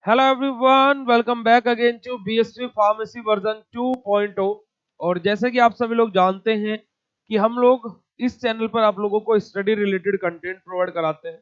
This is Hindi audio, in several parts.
Hello everyone, welcome back again to BSc pharmacy version 2.0। और जैसे कि आप सभी लोग जानते हैं कि हम लोग इस चैनल पर आप लोगों को स्टडी रिलेटेड कंटेंट प्रोवाइड कराते हैं।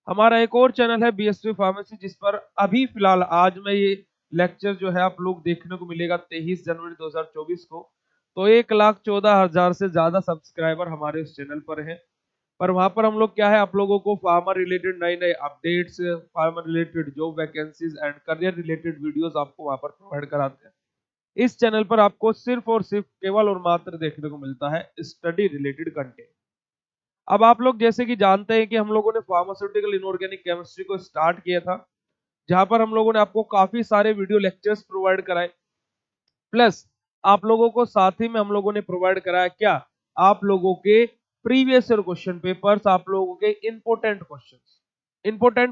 हमारा एक और चैनल है बीएससी फार्मेसी, जिस पर अभी फिलहाल आज में ये लेक्चर जो है आप लोग देखने को मिलेगा 23 जनवरी 2024 को। तो 1,14,000 से ज्यादा सब्सक्राइबर हमारे इस चैनल पर हैं। पर वहां पर हम लोग क्या है, आप लोगों को फार्मर रिलेटेड नए नए updates, farmer related job vacancies and career related videos आपको वहां पर प्रोवाइड कराते हैं। इस चैनल पर आपको सिर्फ और सिर्फ केवल और मात्र देखने को मिलता है स्टडी रिलेटेड कंटेंट। अब आप लोग जैसे कि जानते हैं कि हम लोगों ने फार्मास्यूटिकल इनऑर्गेनिक केमिस्ट्री को स्टार्ट किया था, जहां पर हम लोगों ने आपको काफी सारे वीडियो लेक्चर्स प्रोवाइड कराए। प्लस आप लोगों को साथ ही में हम लोगों ने प्रोवाइड कराया क्या, आप लोगों के प्रीवियस ईयर क्वेश्चन पेपर्स, आप लोगों के इंपोर्टेंट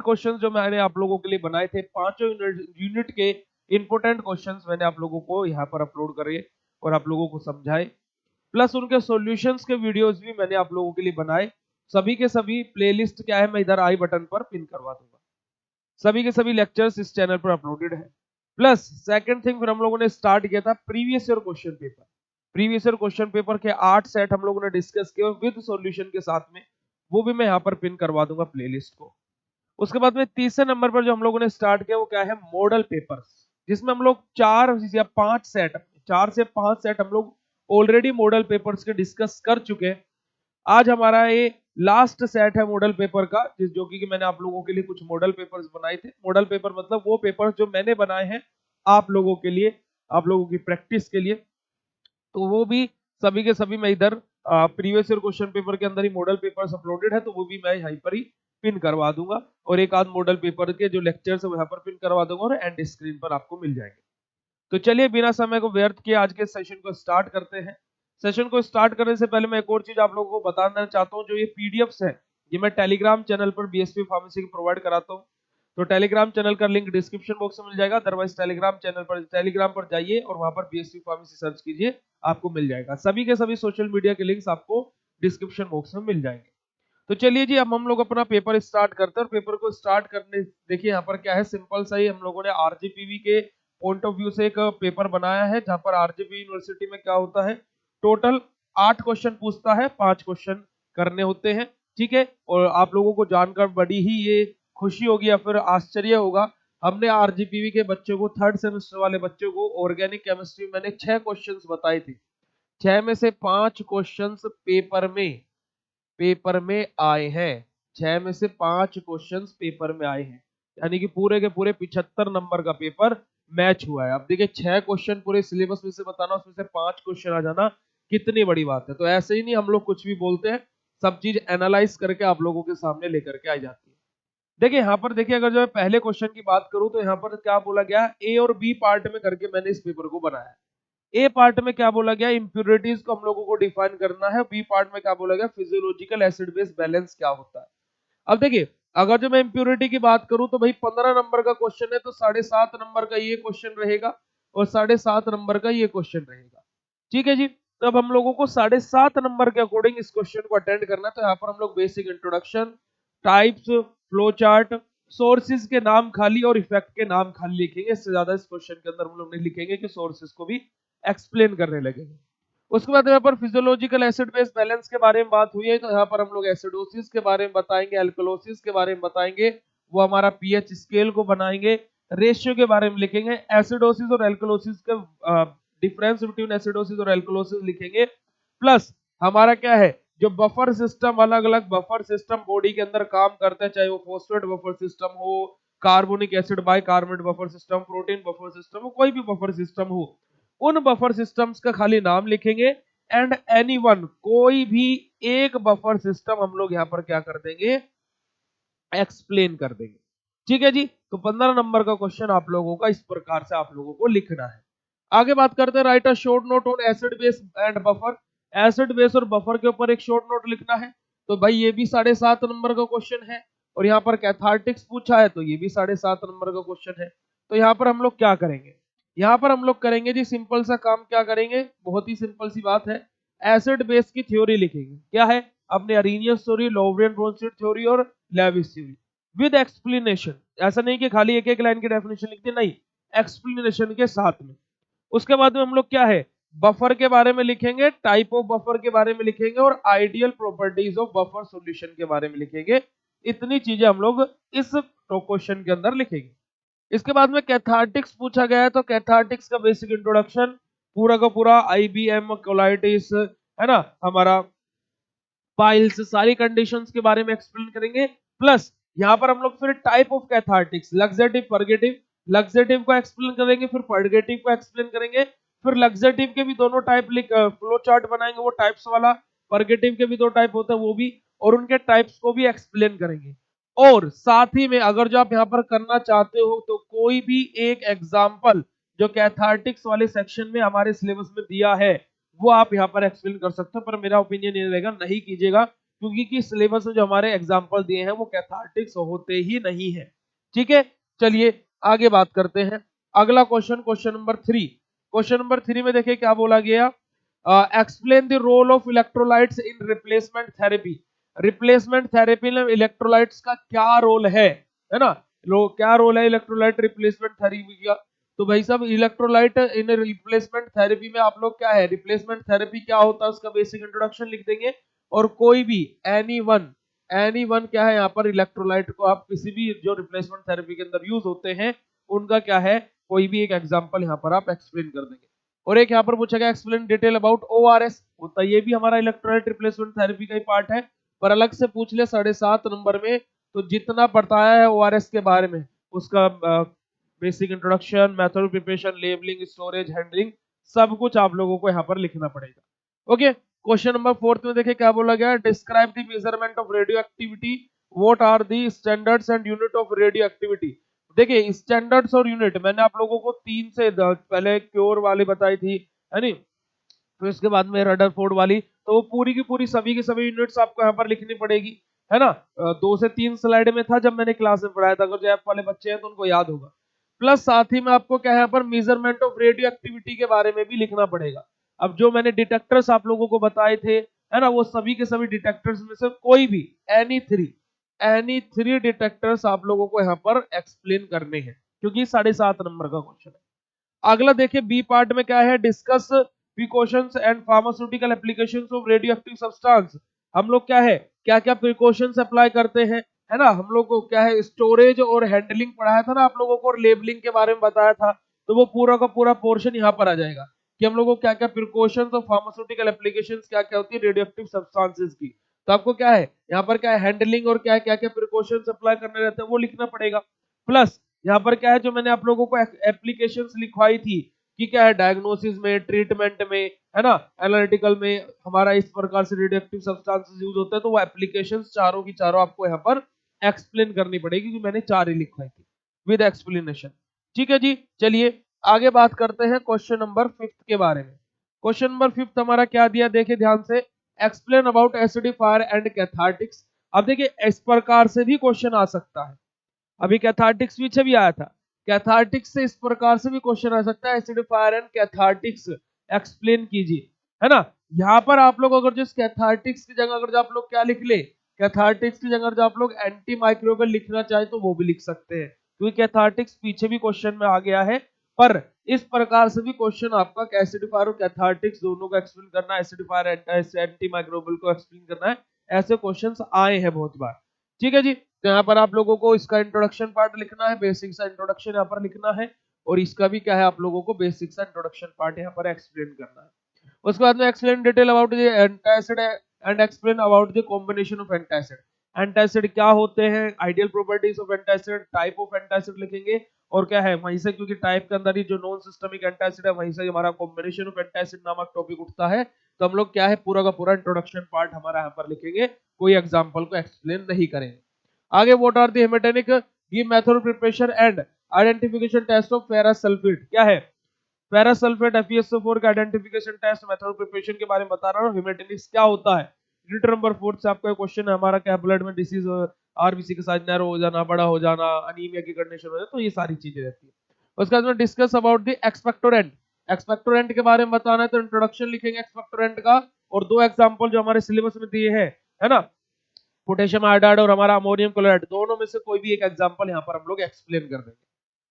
क्वेश्चंस जो मैंने आप लोगों के लिए बनाए थे, पांचों यूनिट के इंपोर्टेंट क्वेश्चंस मैंने आप लोगों को यहाँ पर अपलोड करे और आप लोगों को समझाए। प्लस उनके सॉल्यूशंस के वीडियोस भी मैंने आप लोगों के लिए बनाए। सभी के सभी प्लेलिस्ट क्या है, मैं इधर आई बटन पर पिन करवा दूंगा। सभी के सभी लेक्चर्स इस चैनल पर अपलोडेड है। प्लस सेकंड थिंग, फिर हम लोगों ने स्टार्ट किया था previous year question paper. Previous year question paper के 8 सेट हम लोगों ने डिस्कस किए विद सॉल्यूशन के साथ में। वो भी मैं यहाँ पर पिन करवा दूंगा प्लेलिस्ट को। उसके बाद में तीसरे नंबर पर जो हम लोगों ने स्टार्ट किया वो क्या है, मॉडल पेपर्स, जिसमें हम लोग 4 से 5 सेट हम लोग ऑलरेडी मॉडल पेपर्स के डिस्कस कर चुके हैं। आज हमारा ये लास्ट सेट है मॉडल पेपर का, जिस जो कि मैंने आप लोगों के लिए कुछ मॉडल पेपर्स बनाए थे। मॉडल पेपर मतलब वो पेपर जो मैंने बनाए हैं आप लोगों के लिए, आप लोगों की प्रैक्टिस के लिए। तो वो भी सभी के सभी मैं इधर प्रीवियस ईयर क्वेश्चन पेपर के अंदर ही मॉडल पेपर्स अपलोडेड है, तो वो भी मैं यहाँ पर ही पिन करवा दूंगा। और एक आध मॉडल पेपर के जो लेक्चर्स है वो यहाँ पर पिन करवा दूंगा और एंड स्क्रीन पर आपको मिल जाएंगे। तो चलिए बिना समय को व्यर्थ किए आज के सेशन को स्टार्ट करते हैं। सेशन को स्टार्ट करने से पहले मैं एक और चीज आप लोगों को बताना चाहता हूँ। जो ये पीडीएफ्स है, ये मैं टेलीग्राम चैनल पर बीएसपी फार्मेसी की प्रोवाइड कराता हूँ। तो टेलीग्राम चैनल का लिंक डिस्क्रिप्शन बॉक्स में मिल जाएगा। अदरवाइज टेलीग्राम पर जाइए और वहां पर बीएसपी फार्मेसी सर्च कीजिए, आपको मिल जाएगा। सभी के सभी सोशल मीडिया के लिंक्स आपको डिस्क्रिप्शन बॉक्स में मिल जाएंगे। तो चलिए जी, अब हम लोग अपना पेपर स्टार्ट करते हैं। और पेपर को स्टार्ट करने, देखिए यहाँ पर क्या है, सिंपल सा ही हम लोगों ने आरजीपीवी के पॉइंट ऑफ व्यू से एक पेपर बनाया है। जहां पर आरजीपी यूनिवर्सिटी में क्या होता है, टोटल 8 क्वेश्चन पूछता है, 5 क्वेश्चन करने होते हैं। ठीक है, और आप लोगों को जानकर बड़ी ही ये खुशी होगी या फिर आश्चर्य होगा, हमने आरजीपीवी के बच्चों को, थर्ड सेमेस्टर वाले बच्चों को ऑर्गेनिक केमिस्ट्री मैंने 6 क्वेश्चन बताए थे। 6 में से 5 क्वेश्चन पेपर में आए हैं। 6 में से 5 क्वेश्चंस पेपर में आए हैं, यानी कि पूरे के पूरे 75 नंबर का पेपर मैच हुआ है। अब देखिए 6 क्वेश्चन पूरे सिलेबस में से बताना, उसमें से 5 क्वेश्चन आ जाना, कितनी बड़ी बात है। तो ऐसे ही नहीं हम लोग कुछ भी बोलते हैं, सब चीज एनालाइज करके आप लोगों के सामने लेकर के आई जाती है। देखिए यहाँ पर देखिए, अगर जो है पहले क्वेश्चन की बात करूं तो यहाँ पर क्या बोला गया, ए और बी पार्ट में करके मैंने इस पेपर को बनाया है। ए पार्ट में क्या बोला गया, इंप्योरिटीज को हम लोगों को डिफाइन करना है। बी पार्ट में क्या बोला गया, फिजियोलॉजिकल एसिड बेस बैलेंस क्या होता है। अब देखिए, अगर जो मैं इंप्योरिटी की बात करूं तो भाई 15 नंबर का क्वेश्चन है, तो 7.5 नंबर का ये क्वेश्चन रहेगा और 7.5 नंबर का ये क्वेश्चन रहेगा। ठीक है जी, तो अब हम लोगों को 7.5 नंबर के अकॉर्डिंग इस क्वेश्चन को अटेंड करना है। तो यहाँ पर हम लोग basic introduction, types, flow chart, sources के नाम खाली और इफेक्ट के नाम खाली लिखेंगे। इससे ज्यादा इस क्वेश्चन के अंदर हम लोग नहीं लिखेंगे कि सोर्सेज को भी एक्सप्लेन करने लगेंगे। उसके बाद यहाँ पर फिजियोलॉजिकल एसिड बेस बैलेंस के बारे में बात हुई है, तो यहाँ पर हम लोग एसिडोसिस के बारे में बताएंगे, एल्कलोसिस के बारे में बताएंगे, वो हमारा पीएच स्केल को बनाएंगे, रेशियो के बारे में लिखेंगे, एसिडोसिस और एल्कलोसिस के डिफरेंस बिटवीन एसिडोसिस और एल्कलोसिस लिखेंगे। प्लस हमारा क्या है, जो बफर सिस्टम, अलग अलग बफर सिस्टम बॉडी के अंदर काम करते हैं, चाहे वो फॉस्फेट बफर सिस्टम हो, carbonic acid bicarbonate buffer system, protein buffer system हो, कोई भी बफर सिस्टम हो, उन बफर सिस्टम्स का खाली नाम लिखेंगे। एंड एनीवन, कोई भी एक बफर सिस्टम हम लोग यहाँ पर क्या कर देंगे, एक्सप्लेन कर देंगे। ठीक है जी, तो 15 नंबर का क्वेश्चन आप लोगों का इस प्रकार से आप लोगों को लिखना है। आगे बात करते हैं, right a short note on acid base and buffer. Acid base और बफर के ऊपर एक शॉर्ट नोट लिखना है। तो भाई ये भी 7.5 नंबर का क्वेश्चन है। और यहाँ पर कैथार्टिक्स पूछा है, तो ये भी 7.5 नंबर का क्वेश्चन है। तो यहाँ पर हम लोग क्या करेंगे, यहाँ पर हम लोग करेंगे जी सिंपल सा काम, क्या करेंगे, बहुत ही सिंपल सी बात है, एसिड बेस की थ्योरी लिखेंगे। क्या है, अपने अरेनियस थ्योरी, लॉवरियन ब्रोंस्टेड थ्योरी और लेविस थ्योरी। विद एक्सप्लेनेशन, ऐसा नहीं कि खाली एक एक लाइन की डेफिनेशन लिख दी, नहीं, एक्सप्लेनेशन के साथ में। उसके बाद में हम लोग क्या है, बफर के बारे में लिखेंगे, टाइप ऑफ बफर के बारे में लिखेंगे और ideal properties of buffer solution के बारे में लिखेंगे। इतनी चीजें हम लोग इस क्वेश्चन के अंदर लिखेंगे। इसके बाद में कैथार्टिक्स पूछा गया है, तो कैथार्टिक्स का बेसिक इंट्रोडक्शन पूरा का पूरा आईबीएम कोलाइटिस है ना, हमारा पाइल्स, सारी कंडीशंस के बारे में एक्सप्लेन करेंगे। प्लस यहाँ पर हम लोग फिर type of cathartics, laxative purgative, laxative को एक्सप्लेन करेंगे, फिर परगेटिव को एक्सप्लेन करेंगे, फिर लक्सेटिव के भी दोनों टाइप फ्लो चार्ट बनाएंगे वो टाइप्स वाला, परगेटिव के भी दो टाइप होता है वो भी, और उनके टाइप्स को भी एक्सप्लेन करेंगे। और साथ ही में अगर जो आप यहाँ पर करना चाहते हो तो कोई भी एक एग्जाम्पल जो कैथार्टिक्स वाले सेक्शन में हमारे सिलेबस में दिया है वो आप यहाँ पर एक्सप्लेन कर सकते हो, पर मेरा ओपिनियन ये रहेगा नहीं कीजिएगा, क्योंकि कि सिलेबस में जो हमारे एग्जाम्पल दिए हैं वो कैथार्टिक्स होते ही नहीं है। ठीक है, चलिए आगे बात करते हैं। अगला question, question number 3। Question number 3 में देखिए क्या बोला गया, explain the role of electrolytes in replacement therapy. Replacement therapy में इलेक्ट्रोलाइट्स का क्या रोल है ना, क्या रोल है इलेक्ट्रोलाइट रिप्लेसमेंट थेरेपी का। तो भाई साहब इलेक्ट्रोलाइट इन रिप्लेसमेंट थेरेपी में आप लोग क्या है, रिप्लेसमेंट थेरेपी क्या होता है उसका बेसिक इंट्रोडक्शन लिख देंगे, और कोई भी एनी वन क्या है यहाँ पर इलेक्ट्रोलाइट को आप किसी भी जो रिप्लेसमेंट थेरेपी के अंदर यूज होते हैं उनका क्या है, कोई भी एक एग्जांपल यहाँ पर आप एक्सप्लेन कर देंगे। और एक यहाँ पर पूछा गया एक्सप्लेन डिटेल अबाउट ओआरएस, होता है ये भी हमारा इलेक्ट्रोलाइट रिप्लेसमेंट थेरेपी का ही पार्ट है, पर अलग से पूछ ले 7.5 नंबर में, तो जितना बताया है ओआरएस के बारे में उसका basic introduction, method of preparation, labelling, storage, handling, सब कुछ आप लोगों को यहाँ पर लिखना पड़ेगा। ओके, क्वेश्चन नंबर 4 में देखिए क्या बोला गया, describe the measurement of radioactivity, what are the standards and unit of radioactivity. देखिए स्टैंडर्ड्स और यूनिट मैंने आप लोगों को 3 से पहले क्योर वाली बताई थी, है नी, फिर उसके बाद में रदरफोर्ड वाली, तो वो पूरी की पूरी सभी की सभी यूनिट्स आपको यहाँ पर लिखनी पड़ेगी, है ना। 2 से 3 स्लाइड में था जब मैंने क्लास में पढ़ाया था, अगर जो ऐप वाले बच्चे हैं तो उनको याद होगा। प्लस साथ ही में आपको क्या है यहाँ पर मेजरमेंट ऑफ रेडियो एक्टिविटी के बारे में भी लिखना पड़ेगा। अब जो मैंने डिटेक्टर्स आप लोगों को बताए थे, है ना, वो सभी के सभी डिटेक्टर्स में से कोई भी एनी थ्री डिटेक्टर्स आप लोगों को यहाँ पर एक्सप्लेन करने हैं, क्योंकि 7.5 नंबर का क्वेश्चन है। अगला देखिए बी पार्ट में क्या है, discuss precautions and pharmaceutical applications of radioactive substance. हम लोग क्या है, क्या क्या प्रिकॉशंस अप्लाई करते हैं, है ना, हम लोग को क्या है स्टोरेज और हैंडलिंग पढ़ाया था ना आप लोगों को, और लेबलिंग के बारे में बताया था, तो वो पूरा का पूरा पोर्शन यहाँ पर आ जाएगा कि हम लोगों को क्या क्या प्रिकॉशंस और फार्मास्यूटिकल एप्लीकेशंस क्या क्या होती है रेडियोएक्टिव सब्सटेंसेस की। तो आपको क्या है यहाँ पर क्या है हैंडलिंग और क्या क्या प्रिकॉशंस अप्लाई करने रहते हैं वो लिखना पड़ेगा। प्लस यहाँ पर क्या है जो मैंने आप लोगों को एप्लीकेशंस लिखवाई थी कि क्या है डायग्नोसिस में, ट्रीटमेंट में, है ना, एनालिटिकल में हमारा इस प्रकार से रेडियोएक्टिव सब्सटेंसेस यूज होते हैं, तो वो एप्लीकेशंस चारों की चारों आपको यहाँ पर एक्सप्लेन करनी पड़ेगी, क्योंकि मैंने 4 ही लिखवाई थी विद एक्सप्लेनेशन। ठीक है जी, चलिए आगे बात करते हैं क्वेश्चन नंबर 5 के बारे में। क्वेश्चन नंबर 5 हमारा क्या दिया, देखिए ध्यान से, explain about acidifier and cathartics. अब देखिए इस प्रकार से भी क्वेश्चन आ सकता है, अभी कैथार्टिक्स पीछे भी आया था, कैथार्टिक्स से इस प्रकार से भी क्वेश्चन आ सकता है, एसिडिफायर एंड कैथार्टिक्स एक्सप्लेन कीजिए, है ना। यहाँ पर आप लोग अगर जो कैथार्टिक्स की जगह अगर जो आप लोग क्या लिख ले, कैथार्टिक्स की जगह जो आप लोग एंटी माइक्रोबियल लिखना चाहे तो वो भी लिख सकते हैं, क्योंकि कैथार्टिक्स पीछे भी क्वेश्चन में आ गया है। पर इस प्रकार से भी क्वेश्चन आपका एसिडिफायर और कैथार्टिक्स दोनों को एक्सप्लेन करना है, एसिडिफायर एंटी माइक्रोबियल को एक्सप्लेन करना है, ऐसे क्वेश्चंस आए हैं बहुत बार। ठीक है जी, तो यहाँ पर आप लोगों को इसका इंट्रोडक्शन पार्ट लिखना है, बेसिक सा इंट्रोडक्शन यहाँ पर लिखना है, और इसका भी क्या है आप लोगों को बेसिक सा इंट्रोडक्शन पार्ट यहाँ पर एक्सप्लेन करना है। उसके बाद में explain detail about the antacid and explain about the combination of antacid. Antacid क्या होते हैं, ideal properties of antacid, type of antacid लिखेंगे, और क्या है वहीं से, क्योंकि टाइप के अंदर ही जो नॉन सिस्टमिक एंटासिड है वहीं से हमारा कॉम्बिनेशन ऑफ एंटासिड नामक टॉपिक उठता है, तो हम लोग क्या है पूरा का पूरा इंट्रोडक्शन पार्ट हमारा यहाँ पर लिखेंगे, कोई एग्जाम्पल को एक्सप्लेन नहीं करेंगे। आगे what are the haematinic give method of preparation and identification test of ferrous sulphate. क्या है फेरस सल्फेट FeSO4 का identification test, method of preparation के बारे में बता रहा हूं। हेमेटेनिक्स क्या होता है, यूनिट नंबर 4 से आपका क्वेश्चन है, हमारा क्या ब्लड में डिसीज आरबीसी के साथ नैरो हो जाना, बड़ा हो जाना, अनीमिया की कंडीशन हो जाए, तो ये सारी चीजें रहती है। उसके बाद में discuss about the expectorant. Expectorant के बारे में बताना है तो इंट्रोडक्शन लिखेंगे एक्सपेक्टोरेंट का, और 2 एग्जांपल जो हमारे सिलेबस में दिए हैं, है ना, पोटेशियम आयोडाइड और हमारा अमोनियम क्लोराइड, दोनों में से कोई भी एक एग्जांपल यहाँ पर हम लोग एक्सप्लेन कर देंगे।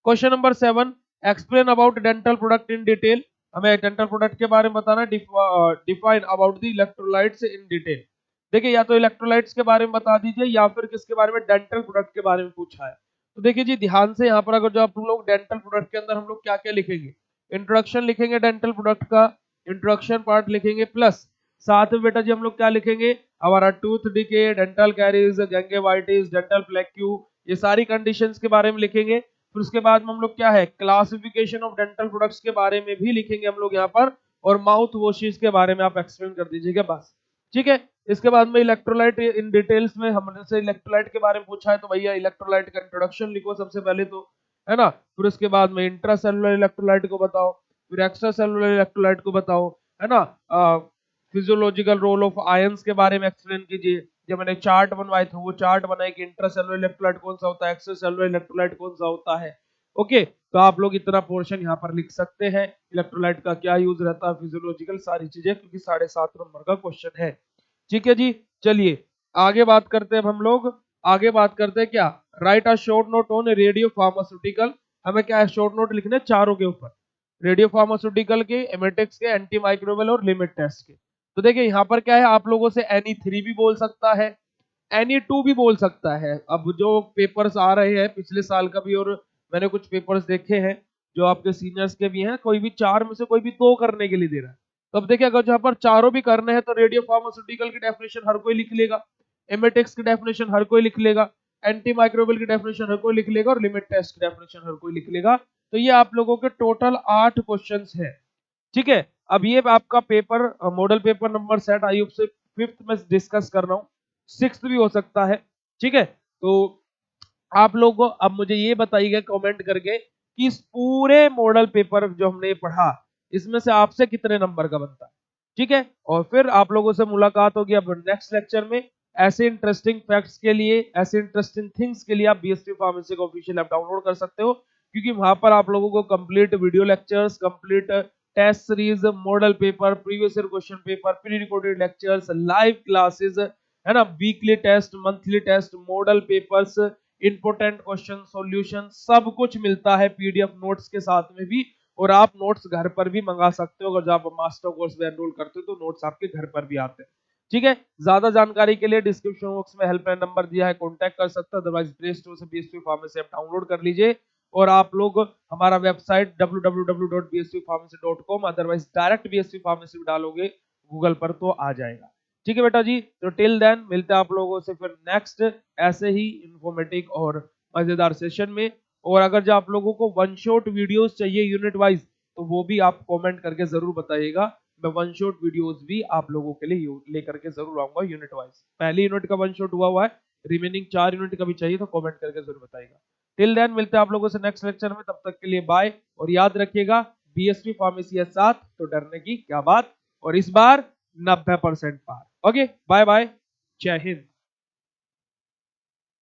Question number 7, explain about dental product in detail. हमें डेंटल प्रोडक्ट के बारे में बताना। Define about the electrolytes in detail. देखिए या तो इलेक्ट्रोलाइट्स के बारे में बता दीजिए या फिर किसके बारे में, डेंटल प्रोडक्ट के बारे में पूछा है। तो देखिए जी ध्यान से यहाँ पर अगर जो आप लोग डेंटल प्रोडक्ट के अंदर हम लोग क्या क्या लिखेंगे, इंट्रोडक्शन लिखेंगे डेंटल प्रोडक्ट का, इंट्रोडक्शन पार्ट लिखेंगे, प्लस साथ में बेटा जी हम लोग क्या लिखेंगे, हमारा tooth decay, dental caries, gingivitis, dental plaque, ये सारी कंडीशंस के बारे में लिखेंगे। फिर उसके बाद में हम लोग क्या है, क्लासिफिकेशन ऑफ डेंटल प्रोडक्ट्स के बारे में भी लिखेंगे हम लोग यहाँ पर, और माउथ वॉशेस के बारे में आप एक्सप्लेन कर दीजिएगा बस, ठीक है। इसके बाद में इलेक्ट्रोलाइट इन डिटेल्स में हमसे इलेक्ट्रोलाइट के बारे में पूछा है, तो भैया इलेक्ट्रोलाइट का इंट्रोडक्शन लिखो सबसे पहले तो, है ना। फिर उसके बाद में इंट्रासेलुलर इलेक्ट्रोलाइट को बताओ, फिर एक्स्ट्रा सेलुलर इलेक्ट्रोलाइट को बताओ, है ना। फिजियोलॉजिकल रोल ऑफ आयंस के बारे में एक्सप्लेन कीजिए। जब मैंने चार्ट बनवाए थे वो चार्ट बनाए कि इंट्रासेलुलर इलेक्ट्रोलाइट कौन सा होता है, एक्स्ट्रा सेलुलर इलेक्ट्रोलाइट कौन सा होता है। ओके, तो आप लोग इतना पोर्शन यहाँ पर लिख सकते हैं, इलेक्ट्रोलाइट का क्या यूज रहता है, फिजियोलॉजिकल सारी चीजें, क्योंकि 7.5 नंबर का क्वेश्चन है। ठीक है जी, चलिए आगे बात करते हैं। अब हम लोग आगे बात करते हैं क्या, right a short note on radio pharmaceutical. हमें क्या है, शॉर्ट नोट लिखने चारों के ऊपर, रेडियो फार्मास्यूटिकल के, एमेटिक्स के, एंटी माइक्रोबियल और लिमिट टेस्ट के। तो देखिए यहाँ पर क्या है, आप लोगों से Any3 भी बोल सकता है, Any2 भी बोल सकता है। अब जो पेपर्स आ रहे हैं पिछले साल का भी, और मैंने कुछ पेपर्स देखे हैं जो आपके सीनियर्स के भी हैं, कोई भी चार में से कोई भी दो करने के लिए दे रहा है। तो अब देखिए अगर जहाँ पर चारों भी करने हैं तो रेडियो फार्मास्यूटिकल की डेफिनेशन हर कोई लिख लेगा, एमेटिक्स की डेफिनेशन हर कोई लिख लेगा, एंटी माइक्रोबियल की डेफिनेशन हर कोई लिख लेगा, और लिमिट टेस्ट की डेफिनेशन हर कोई लिख लेगा। तो ये आप लोगों के टोटल 8 क्वेश्चंस हैं, ठीक है। अब ये आपका paper model paper number set I से 5th में डिस्कस कर रहा हूँ, 6th भी हो सकता है, ठीक है। तो आप लोगों अब मुझे ये बताइएगा कमेंट करके कि इस पूरे मॉडल पेपर जो हमने पढ़ा इसमें से आपसे कितने नंबर का बनता है, ठीक है। और फिर आप लोगों से मुलाकात होगी अब नेक्स्ट लेक्चर में। ऐसे इंटरेस्टिंग फैक्ट्स के लिए, ऐसे इंटरेस्टिंग थिंग्स के लिए आप बीएसपी फार्मेसी का ऑफिशियल ऐप डाउनलोड कर सकते हो, क्योंकि वहां पर आप लोगों को complete video lectures, complete test series, model paper, previous year question paper, pre recorded lectures, live classes, है ना, weekly test, monthly test, model papers, important question solution, सब कुछ मिलता है पीडीएफ नोट्स के साथ में भी। और आप नोट्स घर पर भी मंगा सकते हो, अगर जब आप मास्टर कोर्स में एनरोल करते हो तो नोट्स आपके घर पर भी आते हैं, ठीक है। ज्यादा जानकारी के लिए डिस्क्रिप्शन बॉक्स में हेल्पलाइन नंबर दिया है, कांटेक्ट कर सकते हो, अदरवाइज प्ले स्टोर से बीएसपी फार्मेसी ऐप डाउनलोड कर लीजिए। और आप लोग हमारा website www.bspharmacy.com, otherwise direct BSP pharmacy में डालोगे गूगल पर तो आ जाएगा, ठीक है बेटा जी। तो टिल देन मिलते हैं आप लोगों से फिर नेक्स्ट ऐसे ही इंफॉर्मेटिव और मजेदार सेशन में। और अगर जो आप लोगों को वन शॉट वीडियोस चाहिए यूनिट वाइज, तो वो भी आप कमेंट करके जरूर बताइएगा, मैं वन शॉट वीडियोस भी आप लोगों के लिए लेकर के जरूर आऊंगा यूनिट वाइज। पहली यूनिट का वन शॉट हुआ है, रिमेनिंग 4 यूनिट का भी चाहिए तो कमेंट करके जरूर बताइएगा। टिल देन मिलते हैं आप लोगों से नेक्स्ट लेक्चर में, तब तक के लिए बाय। और याद रखिएगा बीएसपी फार्मेसी है साथ तो डरने की क्या बात, और इस बार 90% पार। ओके, बाय बाय, जय हिंद।